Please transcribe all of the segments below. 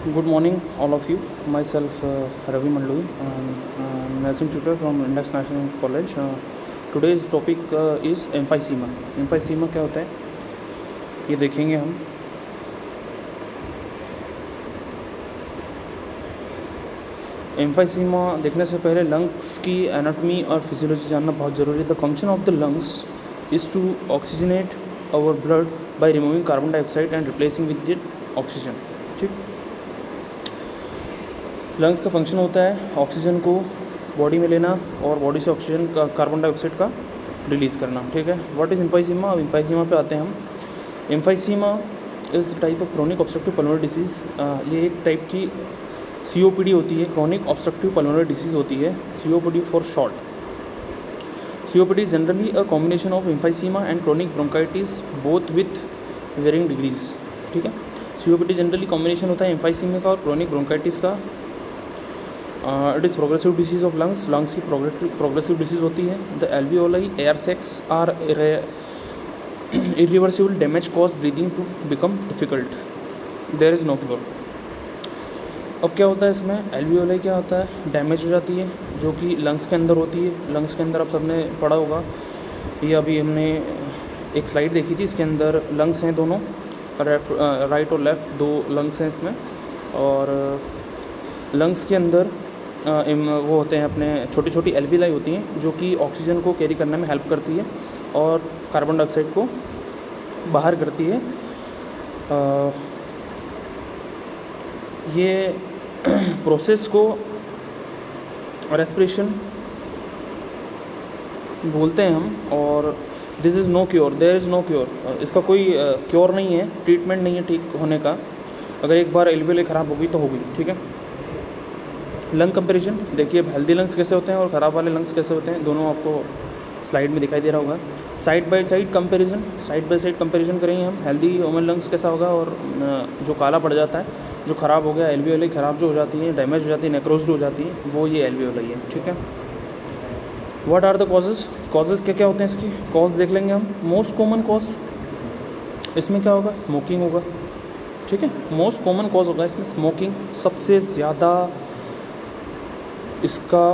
Good morning, all of you. Myself, Ravi Mandui, nursing tutor from Index National College. Today's topic is emphysema. Emphysema क्या होता है ये देखेंगे हम. Emphysema देखने से पहले लंग्स की एनाटॉमी और फिजियोलॉजी जानना बहुत ज़रूरी है. The function of the lungs is to oxygenate our blood by removing carbon dioxide and replacing with the oxygen. ठीक, लंग्स का फंक्शन होता है ऑक्सीजन को बॉडी में लेना और बॉडी से ऑक्सीजन का कार्बन डाइऑक्साइड का रिलीज़ करना. ठीक है, व्हाट इज़ एम्फाइसीमा. अब एम्फाइसीमा पे आते हैं हम. Emphysema is the type of chronic obstructive pulmonary disease. ये एक टाइप की COPD होती है, क्रोनिक ऑब्स्ट्रक्टिव पल्मोनरी डिसीज़ होती है, COPD for short. COPD is generally a combination of emphysema and chronic bronchitis both with varying degrees. ठीक है, COPD generally combination होता है एम्फाइसीमा का और क्रोनिक ब्रोंकाइटिस का. It is progressive disease of lungs. Lungs की प्रोग्रेसिव डिसीज होती है. The alveoli air sacs are irreversible damage cause breathing to become difficult. There is no cure. अब क्या होता है इसमें, एल्वियोलाई क्या होता है, डैमेज हो जाती है जो कि लंग्स के अंदर होती है. लंग्स के अंदर आप सबने पढ़ा होगा, ये अभी हमने एक स्लाइड देखी थी, इसके अंदर लंग्स हैं दोनों, राइट और लेफ़्ट दो लंग्स हैं इसमें. और लंग्स के अंदर वो होते हैं अपने छोटी छोटी एल्वियोलाई होती हैं जो कि ऑक्सीजन को कैरी करने में हेल्प करती है और कार्बन डाइऑक्साइड को बाहर करती है. ये प्रोसेस को रेस्पिरेशन बोलते हैं हम. और this is no cure, there is no cure. इसका कोई क्योर नहीं है, ट्रीटमेंट नहीं है ठीक होने का. अगर एक बार एल्वियोलाई ख़राब हो गई तो हो गई. ठीक है, लंग कंपैरिजन देखिए, हेल्दी लंग्स कैसे होते हैं और ख़राब वाले लंग्स कैसे होते हैं, दोनों आपको स्लाइड में दिखाई दे रहा होगा. Side by side comparison, side by side comparison करेंगे हम. हेल्दी ह्यूमन लंग्स कैसा होगा और जो काला पड़ जाता है, जो ख़राब हो गया, एल्वियोलाई ख़राब जो हो जाती है, डैमेज हो जाती है, नेक्रोज्ड हो जाती है, वो ये एल्वियोलाई है. ठीक है, what are the causes. Causes क्या क्या होते हैं इसके, कॉज देख लेंगे हम. मोस्ट कॉमन कॉज इसमें क्या होगा, स्मोकिंग होगा. ठीक है, मोस्ट कॉमन कॉज होगा इसमें स्मोकिंग. सबसे ज़्यादा इसका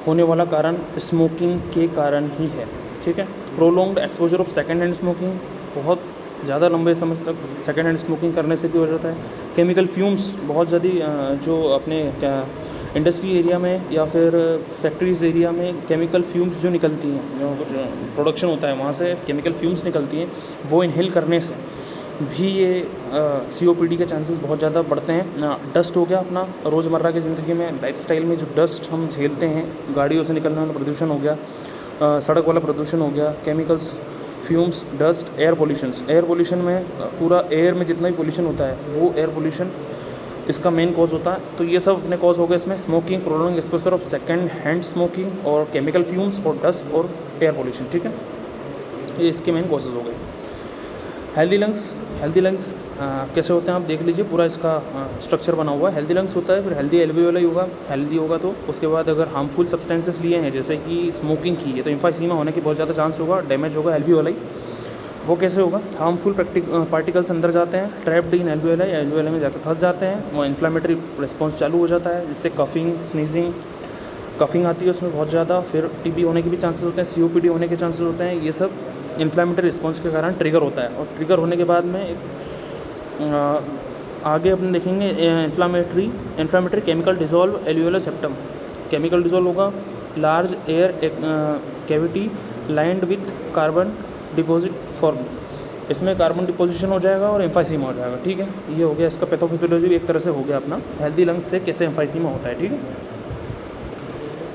होने वाला कारण स्मोकिंग के कारण ही है. ठीक है, prolonged exposure of second hand smoking, बहुत ज़्यादा लंबे समय तक सेकेंड हैंड स्मोकिंग करने से भी हो जाता है. केमिकल फ्यूम्स बहुत ज़्यादा जो अपने इंडस्ट्री एरिया में या फिर फैक्ट्रीज एरिया में केमिकल फ्यूम्स जो निकलती हैं, जो प्रोडक्शन होता है वहाँ से केमिकल फ्यूम्स निकलती हैं, वो इनहेल करने से भी ये COPD के चांसेस बहुत ज़्यादा बढ़ते हैं. डस्ट हो गया अपना रोज़मर्रा की ज़िंदगी में, लाइफस्टाइल में जो डस्ट हम झेलते हैं, गाड़ियों से निकलने वाला प्रदूषण हो गया, सड़क वाला प्रदूषण हो गया, chemicals, fumes, dust, air pollutions. Air pollution में पूरा एयर में जितना भी पोल्यूशन होता है वो एयर पोल्यूशन इसका मेन कॉज होता है. तो ये सब अपने कॉज हो गए इसमें, smoking, prolong exposure of second hand smoking और केमिकल फ्यूम्स और डस्ट और एयर पोल्यूशन. ठीक है, ये इसके मेन कॉजेज़ हो गए. हेल्दी लंग्स, हेल्दी लंग्स कैसे होते हैं आप देख लीजिए, पूरा इसका स्ट्रक्चर बना हुआ है. हेल्दी लंग्स होता है, फिर हेल्दी एल्वियोलाई होगा, हेल्दी होगा तो उसके बाद अगर हार्मफुल सब्सटेंसेस लिए हैं जैसे कि स्मोकिंग की है तो एम्फाइसीमा होने की बहुत ज़्यादा चांस होगा, डैमेज होगा एल्वियोलाई. वो कैसे होगा, हार्मफुल पार्टिकल्स अंदर जाते हैं, ट्रैप्ड इन एल्वियोलाई, एल्वियोलाई में जाकर फंस जाते हैं, वो इन्फ्लेमेटरी रिस्पॉन्स चालू हो जाता है, जिससे कफिंग, स्नीजिंग, कफिंग आती है उसमें बहुत ज़्यादा. फिर TB होने के भी चांसेस होते हैं, COPD होने के चांसेस होते हैं. ये सब इन्फ्लेमेटरी रिस्पॉन्स के कारण ट्रिगर होता है. और ट्रिगर होने के बाद में आगे अपन देखेंगे inflammatory chemical dissolve alveolar septum. Chemical dissolve होगा, large air cavity lined with carbon deposit form. इसमें कार्बन डिपोजिशन हो जाएगा और एम्फाइसीमा हो जाएगा. ठीक है, ये हो गया इसका पैथोफिजियोलॉजी एक तरह से हो गया अपना हेल्दी लंग्स से कैसे एम्फाइसीमा होता है. ठीक है,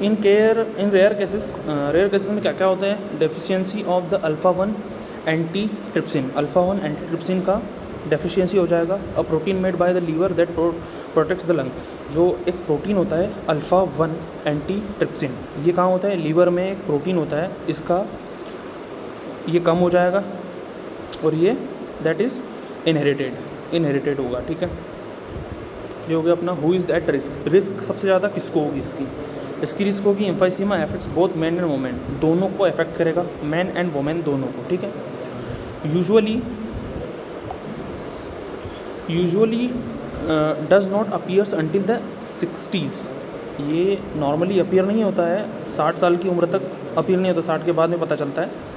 इन रेयर केसेस में क्या क्या होता है, deficiency of the alpha 1 antitrypsin. Alpha 1 antitrypsin का डेफिशिएंसी हो जाएगा. A protein made by the liver that protects the lung. जो एक प्रोटीन होता है अल्फ़ा 1 एंटी ट्रिप्सिन, ये कहाँ होता है, लीवर में एक प्रोटीन होता है, इसका ये कम हो जाएगा और ये दैट इज़ इनहेरिटेड होगा. ठीक है, ये हो गया अपना who is at risk. Risk सबसे ज़्यादा किसको होगी, इसकी रिस्क होगी emphysema affects both man and women, दोनों को अफेक्ट करेगा, मैन एंड वुमेन दोनों को. ठीक है, usually does not appears until the 60s। ये नॉर्मली अपीयर नहीं होता है, 60 साल की उम्र तक अपीयर नहीं होता, 60 के बाद में पता चलता है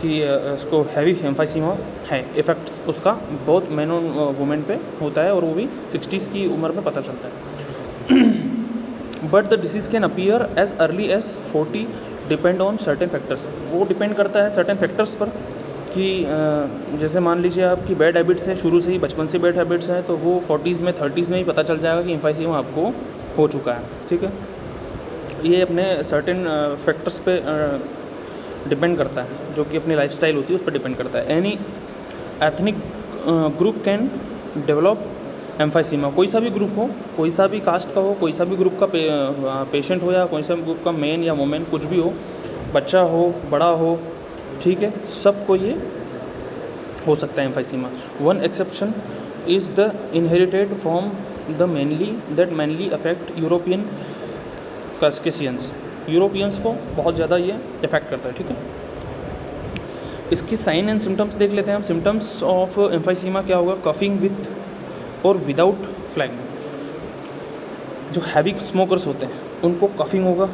कि इसको हैवी एम्फाइसीमा है। इफ़ेक्ट्स उसका बहुत मैन और वुमेन पे होता है और वो भी 60s की उम्र में पता चलता है। But the disease can appear as early as 40 depend on certain factors. वो डिपेंड करता है सर्टेन फैक्टर्स पर कि जैसे मान लीजिए आपकी बैड हैबिट्स है, शुरू से ही बचपन से बैड हैबिट्स हैं, तो वो 40s में 30s में ही पता चल जाएगा कि एम्फाइसीमा आपको हो चुका है। ठीक है, ये अपने सर्टेन फैक्टर्स पे डिपेंड करता है, जो कि अपनी लाइफस्टाइल होती है उस पर डिपेंड करता है। Any ethnic group can develop emphysema. कोई सा भी ग्रुप हो, कोई सा भी कास्ट का हो, कोई सा भी ग्रुप का पेशेंट हो, या कोई सा भी ग्रुप का मैन या वुमेन कुछ भी हो, बच्चा हो बड़ा हो, ठीक है, सबको ये हो सकता है emphysema. One exception is the inherited from the mainly that mainly affect European Caucasians. Europeans को बहुत ज़्यादा ये इफेक्ट करता है। ठीक है, इसकी साइन एंड सिम्टम्स देख लेते हैं हम। सिम्टम्स ऑफ एम्फाइसीमा क्या होगा? कफिंग विथ और विदाउट फ्लैगिंग। जो हैवी स्मोकर्स होते हैं उनको कफिंग होगा,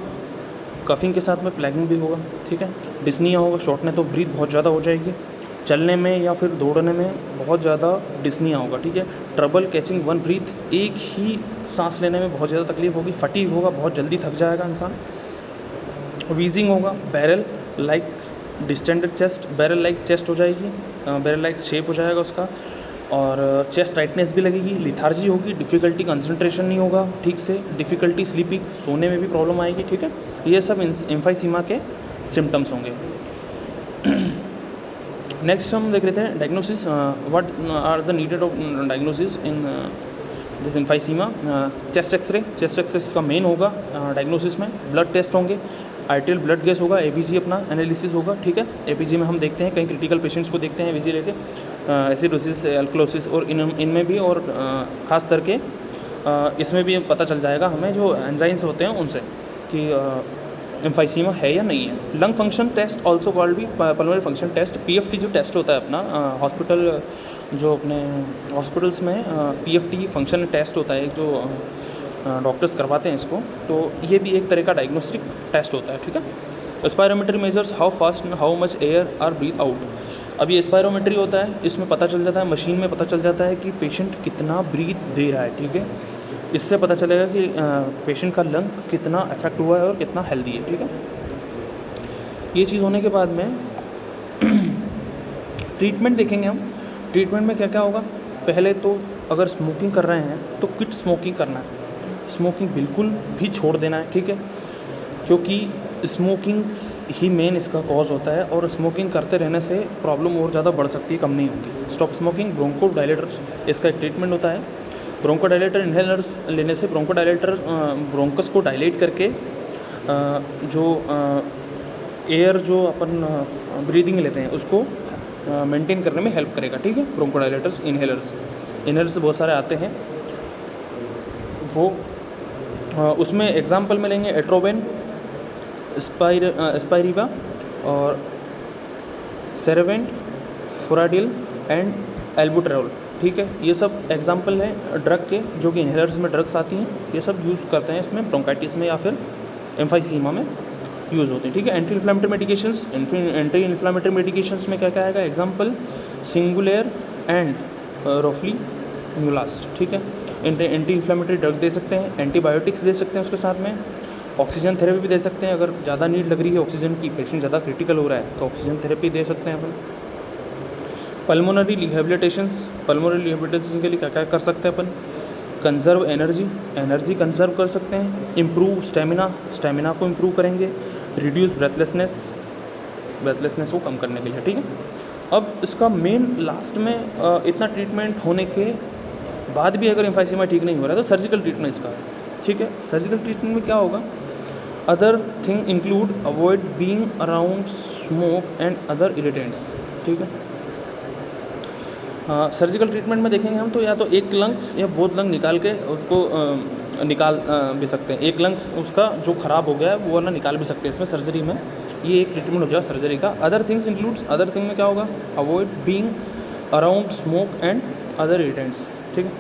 कफिंग के साथ में प्लैगिंग भी होगा। ठीक है, डिस्निया होगा, शॉर्टनेस तो ब्रीथ बहुत ज़्यादा हो जाएगी, चलने में या फिर दौड़ने में बहुत ज़्यादा डिस्निया होगा। ठीक है, ट्रबल कैचिंग वन ब्रीथ, एक ही सांस लेने में बहुत ज़्यादा तकलीफ होगी, फटीग होगा, बहुत जल्दी थक जाएगा इंसान। वीजिंग होगा, barrel like distended chest, barrel like chest हो जाएगी, बैरल लाइक शेप हो जाएगा उसका, और चेस्ट टाइटनेस भी लगेगी, लिथार्जी होगी, डिफ़िकल्टी कंसंट्रेशन नहीं होगा ठीक से, डिफ़िकल्टी स्लीपिंग, सोने में भी प्रॉब्लम आएगी। ठीक है, ये सब एम्फाइसीमा के सिम्टम्स होंगे। नेक्स्ट हम देख लेते हैं diagnosis. What are the needed of diagnosis in this emphysema? Chest x-ray, chest x-ray का मेन होगा डायग्नोसिस में। ब्लड टेस्ट होंगे, आर्टेरियल ब्लड गैस होगा, एबीजी अपना एनालिसिस होगा। ठीक है, एबीजी में हम देखते हैं कई क्रिटिकल पेशेंट्स को देखते हैं एबीजी लेके, एसिडोसिस, एल्कलोसिस, और इनमें भी, और ख़ास करके इसमें भी पता चल जाएगा हमें जो एंजाइम्स होते हैं उनसे कि एम्फाइसीमा है या नहीं है। Lung function test also called भी पल्मोनरी फंक्शन टेस्ट। पीएफटी जो टेस्ट होता है अपना हॉस्पिटल, जो अपने हॉस्पिटल्स में पीएफटी फंक्शन टेस्ट होता है जो डॉक्टर्स करवाते हैं इसको, तो ये भी एक तरह का डायग्नोस्टिक टेस्ट होता है। ठीक है, spirometry measures how fast how much air are breathe out. अब ये स्पायरोमेट्री होता है, इसमें पता चल जाता है, मशीन में पता चल जाता है कि पेशेंट कितना ब्रीथ दे रहा है। ठीक है, इससे पता चलेगा कि पेशेंट का लंग कितना अफेक्ट हुआ है और कितना हेल्दी है। ठीक है, ये चीज़ होने के बाद में ट्रीटमेंट देखेंगे हम। ट्रीटमेंट में क्या क्या होगा? पहले तो अगर स्मोकिंग कर रहे हैं तो क्विट स्मोकिंग करना है, स्मोकिंग बिल्कुल भी छोड़ देना है। ठीक है, क्योंकि स्मोकिंग ही मेन इसका कॉज होता है, और स्मोकिंग करते रहने से प्रॉब्लम और ज़्यादा बढ़ सकती है, कम नहीं होगी। स्टॉप स्मोकिंग, ब्रोंकोडायलेटर्स इसका एक ट्रीटमेंट होता है। ब्रोंकोडायलेटर इन्हेलर्स लेने से ब्रोंकोडायलेटर ब्रोंकस को डायलेट करके जो एयर जो अपन ब्रीदिंग लेते हैं उसको मेंटेन करने में हेल्प करेगा। ठीक है, ब्रोंकोडायलेटर्स, इन्हेलर्स बहुत सारे आते हैं, वो उसमें एग्जाम्पल में लेंगे एट्रोवेन, स्पाइरिवा और सेरेवेंट, फुराडिल एंड एल्बुटेरॉल। ठीक है, ये सब एग्जाम्पल हैं ड्रग के, जो कि इन्हेलर्स में ड्रग्स आती हैं, ये सब यूज़ करते हैं इसमें, ब्रोंकाइटिस में या फिर एम्फाइसीमा में यूज़ होते हैं। ठीक है, anti inflammatory medications, anti inflammatory medications में क्या क्या आएगा? Example singulair and roflumilast. ठीक है, एंटी इन्फ्लेमेटरी ड्रग दे सकते हैं, एंटीबायोटिक्स दे सकते हैं उसके साथ में, ऑक्सीजन थेरेपी भी दे सकते हैं। अगर ज़्यादा नीड लग रही है ऑक्सीजन की, पेशेंट ज़्यादा क्रिटिकल हो रहा है, तो ऑक्सीजन थेरेपी दे सकते हैं अपन। पल्मोनरी रिहेबिलिटेशंस, पल्मोनरी रिहेबिलिटेशन के लिए क्या क्या कर सकते हैं अपन? कंजर्व एनर्जी कंजर्व कर सकते हैं, इम्प्रूव स्टेमिना को इम्प्रूव करेंगे, रिड्यूस ब्रेथलेसनेस को कम करने के लिए। ठीक है, अब इसका मेन लास्ट में इतना ट्रीटमेंट होने के बाद भी अगर एम्फाइसीमा ठीक नहीं हो रहा है तो सर्जिकल ट्रीटमेंट इसका है। ठीक है, सर्जिकल ट्रीटमेंट में क्या होगा? Other thing include avoid being around smoke and other irritants. ठीक है, सर्जिकल ट्रीटमेंट में देखेंगे हम तो या तो एक लंग्स या बोथ लंग निकाल के उसको निकाल भी सकते हैं। एक लंग्स उसका जो ख़राब हो गया है वो ना निकाल भी सकते हैं इसमें सर्जरी में, ये एक ट्रीटमेंट हो जाएगा सर्जरी का। Other things includes, other thing में क्या होगा? Avoid being around smoke and other irritants. ठीक है,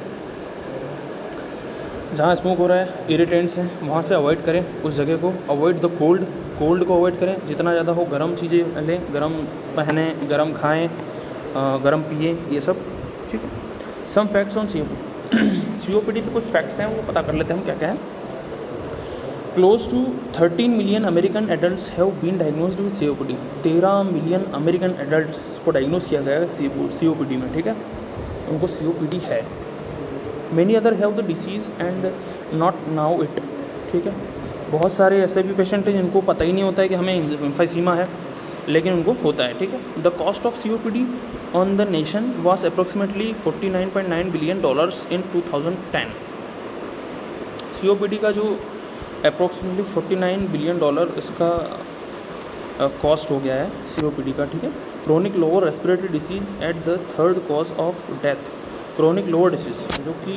जहाँ स्मोक हो रहा है, इरिटेंट्स हैं, वहाँ से अवॉइड करें उस जगह को। अवॉइड द कोल्ड, कोल्ड को अवॉइड करें जितना ज़्यादा हो। गर्म चीज़ें लें, गर्म पहने, गर्म खाएँ, गर्म पिए, ये सब, ठीक है। सम फैक्ट्स ऑन COPD पे कुछ फैक्ट्स हैं, वो पता कर लेते हैं हम क्या क्या है। Close to 13 million American adults have been diagnosed with COPD। 13 million American adults को डायग्नोज किया गया है COPD में, ठीक है, उनको COPD है। Many other have the disease and not now it, ठीक है। बहुत सारे ऐसे भी पेशेंट हैं जिनको पता ही नहीं होता है कि हमें एम्फाइसीमा है, लेकिन उनको होता है, ठीक है। The cost of COPD on the nation was approximately $49.9 billion in 2010। COPD का जो अप्रोक्सीमेटली $49 बिलियन इसका कॉस्ट हो गया है COPD का, ठीक है। Chronic lower respiratory disease at the third cause of death. Chronic lower disease जो कि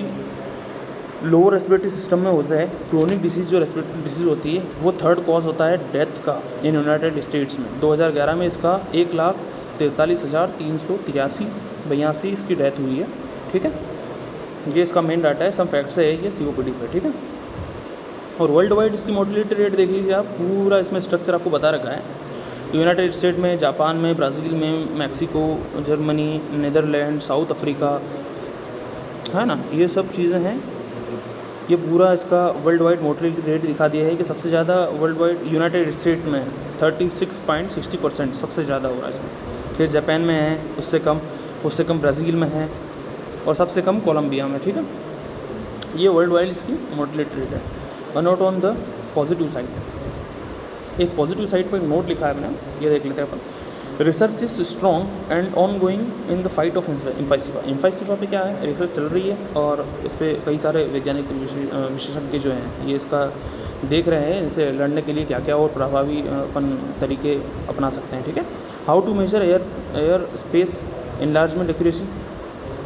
लोअर रेस्पिरेटरी सिस्टम में होता है, क्रोनिक डिसीज़ जो रेस्पिरेटरी डिसीज़ होती है, वो थर्ड कॉज होता है डेथ का इन यूनाइटेड स्टेट्स में। 2011 में इसका 1,43,383 इसकी डेथ हुई है, ठीक है। ये इसका मेन डाटा है, सम फैक्ट्स है ये COPD पे, ठीक है। और वर्ल्ड वाइड इसकी मोर्टेलिटी रेट देख लीजिए आप, पूरा इसमें स्ट्रक्चर आपको बता रखा है। यूनाइटेड स्टेट में, जापान में, ब्राज़ील में, Mexico, Germany, Netherland, South Africa, है ना, ये सब चीज़ें हैं। ये पूरा इसका वर्ल्ड वाइड मोर्टेलिटी रेट दिखा दिया है कि सबसे ज़्यादा वर्ल्ड वाइड यूनाइटेड स्टेट में 36.60% सबसे ज़्यादा हो रहा है इसमें। फिर जापान में है, उससे कम ब्राज़ील में है, और सबसे कम कोलंबिया में, ठीक है। ये वर्ल्ड वाइड इसकी मोर्टेलिटी रेट है। और note on the positive side, एक पॉजिटिव साइड पर नोट लिखा है मैंने, ये देख लेते हैं अपन। Research is strong and ongoing in the fight of emphysema. Emphysema पे क्या है, रिसर्च चल रही है, और इस पर कई सारे वैज्ञानिक विशेषज्ञ जो हैं ये इसका देख रहे हैं, इसे लड़ने के लिए क्या क्या और प्रभावी अपन तरीके अपना सकते हैं, ठीक है। How to measure air space enlargement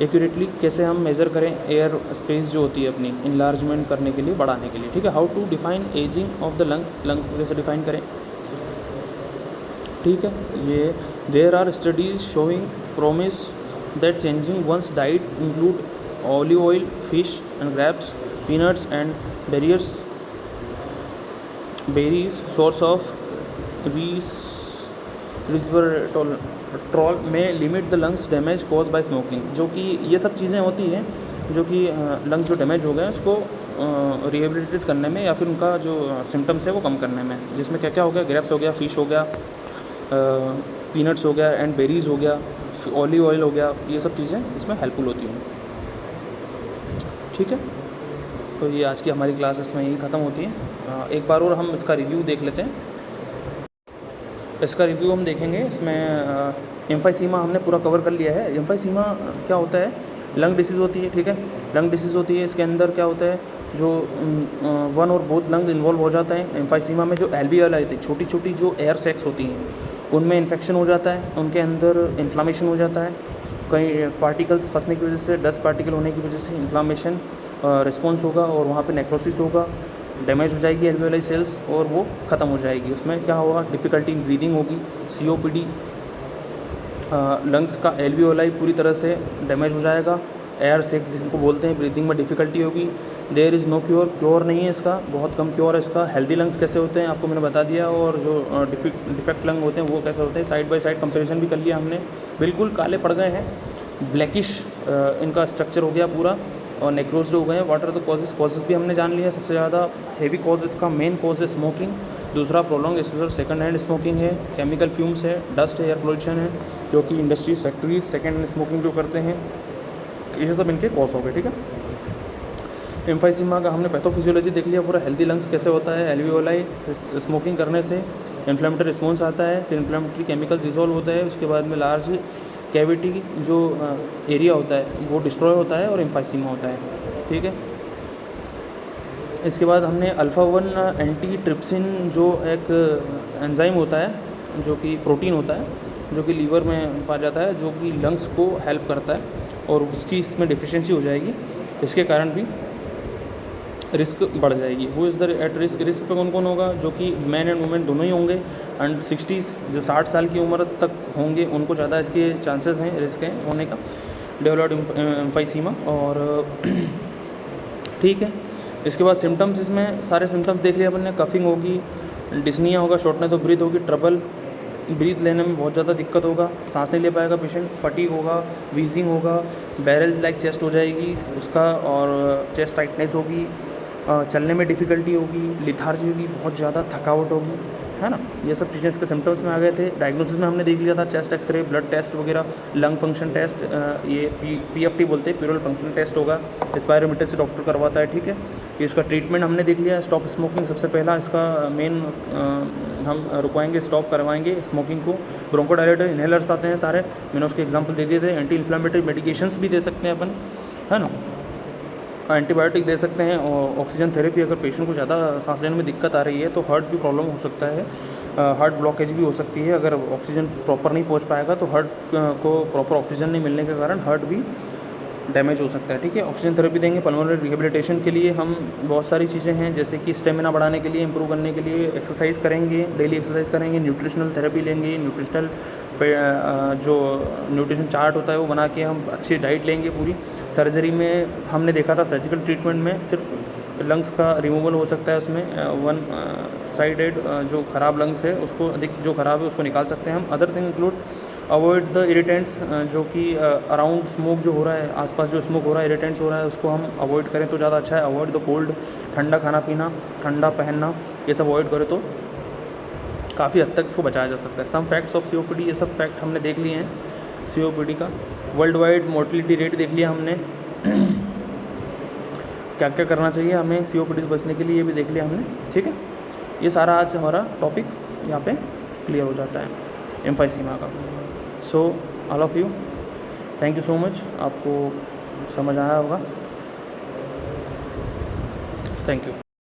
accurately, कैसे हम मेज़र करें एयर स्पेस जो होती है अपनी इनलार्जमेंट करने के लिए, बढ़ाने के लिए, ठीक है। How to define ageing of the lung कैसे डिफाइन करें, ठीक है। ये there are studies showing promise that changing one's diet include olive oil, fish and grapes, peanuts and berries source of resveratrol may limit the lungs damage cause by smoking. जो कि ये सब चीज़ें होती हैं जो कि लंग्स जो डैमेज हो गए हैं उसको रिहेबिलिटेट करने में, या फिर उनका जो सिम्टम्स है वो कम करने में, जिसमें क्या क्या हो गया, ग्रेप्स हो गया, फिश हो गया, पीनट्स हो गया, एंड बेरीज़ हो गया, ऑलिव ऑयल हो गया, ये सब चीज़ें इसमें हेल्पफुल होती हैं, ठीक है। तो ये आज की हमारी क्लास इसमें यही ख़त्म होती है। एक बार और हम इसका रिव्यू देख लेते हैं। इसका रिव्यू हम देखेंगे, इसमें एम्फाइसीमा हमने पूरा कवर कर लिया है। एम्फाइसीमा क्या होता है, लंग डिसीज़ होती है, ठीक है। लंग डिसीज़ होती है, इसके अंदर क्या होता है, जो वन और बोथ लंग इन्वॉल्व हो जाता है। एम्फाइसीमा में जो एल्वियोलाई होती है, छोटी छोटी जो एयर सैक्स होती हैं, उनमें इन्फेक्शन हो जाता है, उनके अंदर इन्फ्लामेशन हो जाता है, कई पार्टिकल्स फंसने की वजह से, डस्ट पार्टिकल होने की वजह से इन्फ्लामेशन रिस्पॉन्स होगा, और वहाँ पे नेक्रोसिस होगा, डैमेज हो जाएगी एल्वियोलाई सेल्स, और वो ख़त्म हो जाएगी। उसमें क्या होगा, डिफ़िकल्टी इन ब्रीदिंग होगी। COPD लंग्स का एल्वियोलाई पूरी तरह से डैमेज हो जाएगा, एयर सेक्स जिसको बोलते हैं, ब्रीदिंग में डिफ़िकल्टी होगी। देयर इज़ नो क्योर नहीं है इसका, बहुत कम क्योर है इसका। हेल्दी लंग्स कैसे होते हैं आपको मैंने बता दिया, और जो डिफेक्ट लंग होते हैं वो कैसे होते हैं, साइड बाय साइड कंपैरिजन भी कर लिया हमने। बिल्कुल काले पड़ गए हैं, ब्लैकिश इनका स्ट्रक्चर हो गया पूरा, और नेक्रोस्ड हो गए हैं। वाट आर द कॉजेज़ भी हमने जान लिया। सबसे ज़्यादा हेवी कॉज इसका मेन कॉज है स्मोकिंग, दूसरा prolong exposure, second hand smoking है, केमिकल फ्यूम्स है, डस्ट है, एयर पोल्यूशन है, जो कि industries, factories second hand smoking जो करते हैं, ये सब इनके कॉज हो गए, ठीक है। एम्फाइसीमा का हमने पैथोफिजियोलॉजी देख लिया पूरा, हेल्दी लंग्स कैसे होता है, एल्वियोलाई स्मोकिंग करने से इन्फ्लेमेटरी रिस्पॉन्स आता है, फिर इन्फ्लेमेटरी केमिकल डिसॉल्व होता है, उसके बाद में लार्ज कैविटी जो एरिया होता है वो डिस्ट्रॉय होता है, और एम्फाइसीमा होता है, ठीक है। इसके बाद हमने अल्फ़ा-1 एंटीट्रिप्सिन जो एक एंजाइम होता है, जो कि प्रोटीन होता है, जो कि लीवर में पाया जाता है, जो कि लंग्स को हेल्प करता है, और उसकी इसमें डिफिशिएंसी हो जाएगी, इसके कारण भी रिस्क बढ़ जाएगी। Who is the at risk पे कौन कौन होगा, जो कि मैन एंड वुमेन दोनों ही होंगे, एंड 60s जो 60 साल की उम्र तक होंगे उनको ज़्यादा इसके चांसेस हैं, रिस्क हैं होने का, डेवलप्ड एम्फाइसीमा। और ठीक है, इसके बाद सिम्टम्स, इसमें सारे सिम्टम्स देख लिए अपन ने। कफिंग होगी, डिस्निया होगा, शॉर्टनेस ऑफ ब्रीथ होगी, ट्रबल ब्रीथ लेने में बहुत ज़्यादा दिक्कत होगा, सांस नहीं ले पाएगा पेशेंट, फटीग होगा, वीजिंग होगा, बैरल लाइक चेस्ट हो जाएगी उसका, और चेस्ट टाइटनेस होगी, चलने में डिफ़िकल्टी होगी, लिथार्जी होगी, बहुत ज़्यादा थकावट होगी, है ना। ये सब चीज़ें इसके सिम्टम्स में आ गए थे। डायग्नोसिस में हमने देख लिया था, चेस्ट एक्सरे, ब्लड टेस्ट वगैरह, लंग फंक्शन टेस्ट, ये PFT बोलते हैं, प्यूरल फंक्शन टेस्ट होगा, स्पायरोमीटर से डॉक्टर करवाता है, ठीक है। ये इसका ट्रीटमेंट हमने देख लिया। स्टॉप स्मोकिंग सबसे पहला इसका मेन, हम रुकवाएंगे, स्टॉप करवाएंगे स्मोकिंग को। ब्रोंकोडायलेटर इनहेलर्स आते हैं सारे, मैंने उसके एग्जाम्पल दे दिए थे। एंटी इन्फ्लेमेटरी मेडिकेशंस भी दे सकते हैं अपन, है ना, एंटीबायोटिक दे सकते हैं। और ऑक्सीजन थेरेपी, अगर पेशेंट को ज़्यादा सांस लेने में दिक्कत आ रही है तो हार्ट भी प्रॉब्लम हो सकता है, हार्ट ब्लॉकेज भी हो सकती है। अगर ऑक्सीजन प्रॉपर नहीं पहुंच पाएगा तो हार्ट को प्रॉपर ऑक्सीजन नहीं मिलने के कारण हार्ट भी डैमेज हो सकता है, ठीक है। ऑक्सीजन थेरेपी देंगे। पल्मोनरी रिहेबिलिटेशन के लिए हम बहुत सारी चीज़ें हैं, जैसे कि स्टेमिना बढ़ाने के लिए, इंप्रूव करने के लिए एक्सरसाइज करेंगे, डेली एक्सरसाइज करेंगे, न्यूट्रिशनल थेरेपी लेंगे, न्यूट्रिशनल जो न्यूट्रिशन चार्ट होता है वो बना के हम अच्छी डाइट लेंगे पूरी। सर्जरी में हमने देखा था, सर्जिकल ट्रीटमेंट में सिर्फ लंग्स का रिमूवल हो सकता है, उसमें वन साइडेड जो ख़राब लंग्स है उसको, अधिक जो ख़राब है उसको निकाल सकते हैं हम। Other thing include avoid the irritants, जो कि अराउंड स्मोक जो हो रहा है, आसपास जो स्मोक हो रहा है, इरिटेंट्स हो रहा है, उसको हम अवॉइड करें तो ज़्यादा अच्छा है। अवॉइड द कोल्ड, ठंडा खाना पीना, ठंडा पहनना, ये सब अवॉइड करें तो काफ़ी हद तक इसको बचाया जा सकता है। सम फैक्ट्स ऑफ COPD, ये सब फैक्ट हमने देख लिए हैं COPD का। वर्ल्ड वाइड मोर्टलिटी रेट देख लिया हमने क्या क्या करना चाहिए हमें COPD से बचने के लिए, ये भी देख लिया हमने, ठीक है। ये सारा आज हमारा टॉपिक यहाँ पे क्लियर हो जाता है एम्फाइसीमा का। So all of you, thank you so much, आपको समझ आया होगा, थैंक यू।